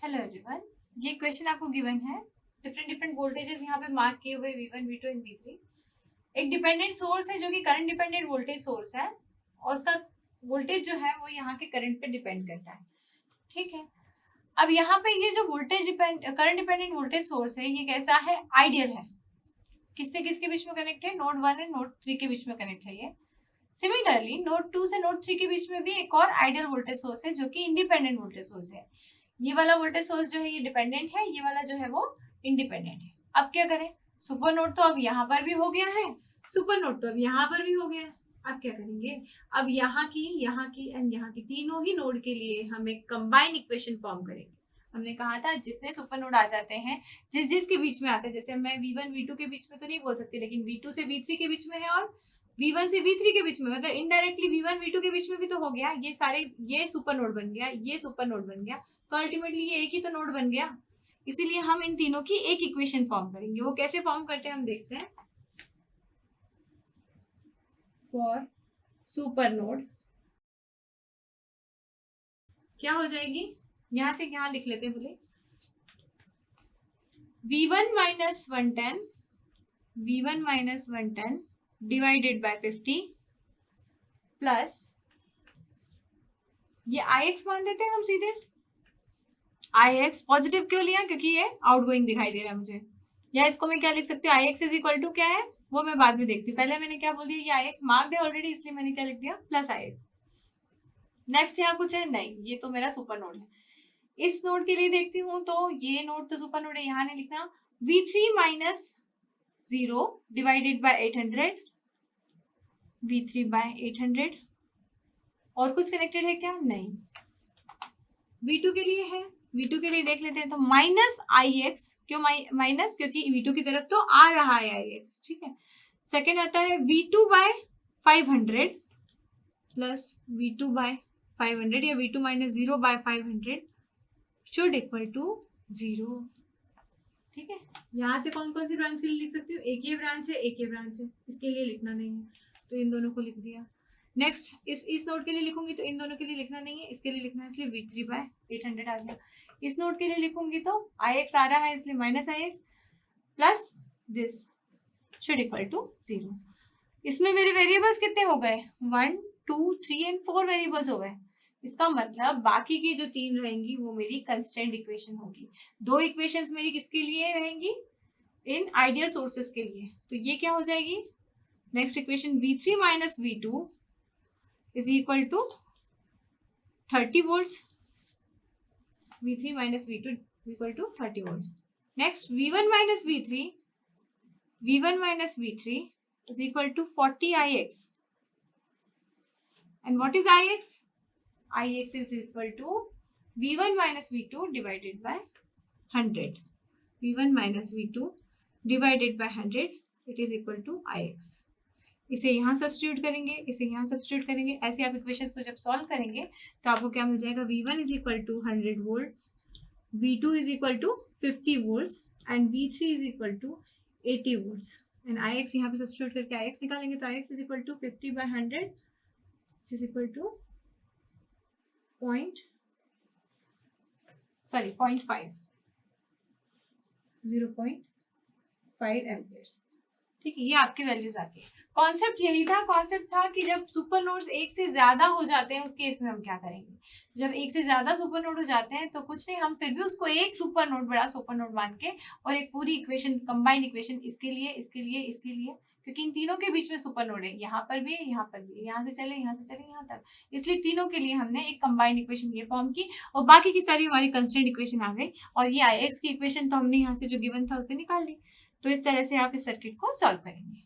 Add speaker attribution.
Speaker 1: Hello everyone, ये question आपको given है। डिफरेंट वोल्टेजेस यहाँ पे मार्क किए हुए V1, V2 एंड V3। एक डिपेंडेंट सोर्स है जो कि करंट डिपेंडेंट वोल्टेज सोर्स है और उसका वोल्टेज जो है वो यहाँ के करंट पे डिपेंड करता है। ठीक है, अब यहाँ पे ये जो करंट डिपेंडेंट वोल्टेज सोर्स है ये कैसा है? आइडियल है। किससे किसके बीच में कनेक्ट है? नोड 1 एंड नोड 3 के बीच में कनेक्ट है ये। सिमिलरली नोड 2 से नोड 3 के बीच में भी एक और आइडियल वोल्टेज सोर्स है जो कि इंडिपेंडेंट वोल्टेज सोर्स है। ये वाला वोल्टेज सोर्स जो है ये डिपेंडेंट है, ये वाला जो है वो इंडिपेंडेंट है। अब क्या करें? सुपर नोड तो अब यहाँ पर भी हो गया है, सुपर नोड तो अब यहाँ पर भी हो गया है। अब क्या करेंगे? अब यहाँ की एंड यहाँ की तीनों ही नोड के लिए हम एक कंबाइन इक्वेशन फॉर्म करेंगे। हमने कहा था जितने सुपर नोड आ जाते हैं जिस के बीच में आते हैं, जैसे मैं V1 V2 के बीच में तो नहीं बोल सकती, लेकिन V2 से V3 के बीच में है और V1 से V3 के बीच में, मतलब इनडायरेक्टली V1 V2 के बीच में भी तो हो गया। ये सारे, ये सुपर नोड बन गया, ये सुपर नोड बन गया, तो अल्टीमेटली ये एक ही तो नोड बन गया। इसीलिए हम इन तीनों की एक इक्वेशन फॉर्म करेंगे। वो कैसे फॉर्म करते हैं हम देखते हैं। फॉर सुपर नोड क्या हो जाएगी? यहां से यहां लिख लेते हैं, बोले V1 minus 110 V1 minus 110 divided by 50 plus ये Ix मान लेते हैं हम सीधे। Ix पॉजिटिव क्यों लिया? क्योंकि ये आउटगोइंग दिखाई दे रहा है मुझे। या इसको मैं क्या लिख सकती हूँ? Ix इज इक्वल टू क्या है वो मैं बाद में देखती हूँ। पहले मैंने क्या बोल दिया? ये Ix मार्क्ड है ऑलरेडी, इसलिए मैंने क्या लिख दिया? Plus Ix। नेक्स्ट यहाँ कुछ है? नहीं, ये तो मेरा सुपर नोड है। इस नोड के लिए देखती हूँ तो ये नोड तो सुपर नोड है, यहाँ नहीं लिखना। V3 minus 0 divided by 800 V3 bye 800। और कुछ कनेक्टेड है क्या? नहीं। V2 के लिए है, V2 के लिए देख लेते हैं तो माइनस Ix। क्यों माइनस? क्योंकि V2 की तरफ तो आ रहा है Ix। ठीक है। सेकेंड आता है V2 bye 500 plus V2 bye 500 या V2 minus 0 by 500 should equal to 0। ठीक है, यहाँ से कौन कौन सी ब्रांच के लिए लिख सकती हूँ? एक ये ब्रांच है, एक ये ब्रांच है, इसके लिए लिखना नहीं है तो इन दोनों को लिख दिया। नेक्स्ट इस नोड के लिए लिखूंगी तो इन दोनों के लिए लिखना नहीं है, इसके लिए लिखना है, इसलिए V3 बाय 800 आ गया। इस नोड के लिए लिखूंगी तो Ix आ रहा है, इसलिए minus Ix plus this should equal to 0। इसमें मेरे वेरिएबल्स कितने हो गए? 1 2 3 एंड 4 वेरिएबल्स हो गए। इसका मतलब बाकी की जो 3 रहेंगी वो मेरी कंस्टेंट इक्वेशन होगी। 2 इक्वेशंस मेरी किसके लिए रहेंगी? इन आइडियल सोर्सेस के लिए। तो ये क्या हो जाएगी? Next equation V3 minus V2 is equal to 30 volts. V3 minus V2 equal to 30 volts. Next V1 minus V3 is equal to 40 Ix. And what is Ix? Ix is equal to V1 minus V2 divided by 100. V1 minus V2 divided by 100, it is equal to Ix. इसे यहाँ substitute करेंगे, इसे यहाँ substitute करेंगे। ऐसे आप equations को जब सॉल्व करेंगे तो आपको क्या मिल जाएगा? V1 is equal to 100 volts, V2 is equal to 50 volts and V3 is equal to 80 volts. And Ix यहाँ पे सब्स्टिट्यूट करके Ix निकालेंगे तो Ix is equal to 50 by 100 is equal to 0.5 amperes. ठीक है, ये आपकी वैल्यूज आती है। कॉन्सेप्ट यही था, कॉन्सेप्ट था कि जब सुपर नोड्स एक से ज्यादा हो जाते हैं उस केस में हम क्या करेंगे। जब एक से ज्यादा सुपर नोड हो जाते हैं तो कुछ नहीं, हम फिर भी उसको एक सुपर नोड, बड़ा सुपर नोड मान के और एक पूरी इक्वेशन, कंबाइंड इक्वेशन, इसके लिए इसके लिए इसके लिए, क्योंकि इन तीनों के बीच में सुपर नोड है, यहाँ पर भी है, यहाँ पर भी है, यहाँ से चले यहाँ तक, इसलिए तीनों के लिए हमने एक कंबाइंड इक्वेशन ये फॉर्म की और बाकी की सारी हमारी कंस्टेंट इक्वेशन आ गई। और ये Ix की इक्वेशन तो हमने यहाँ से जो गिवन था उसे निकाल ली। तो इस तरह से आप इस सर्किट को सॉल्व करेंगे।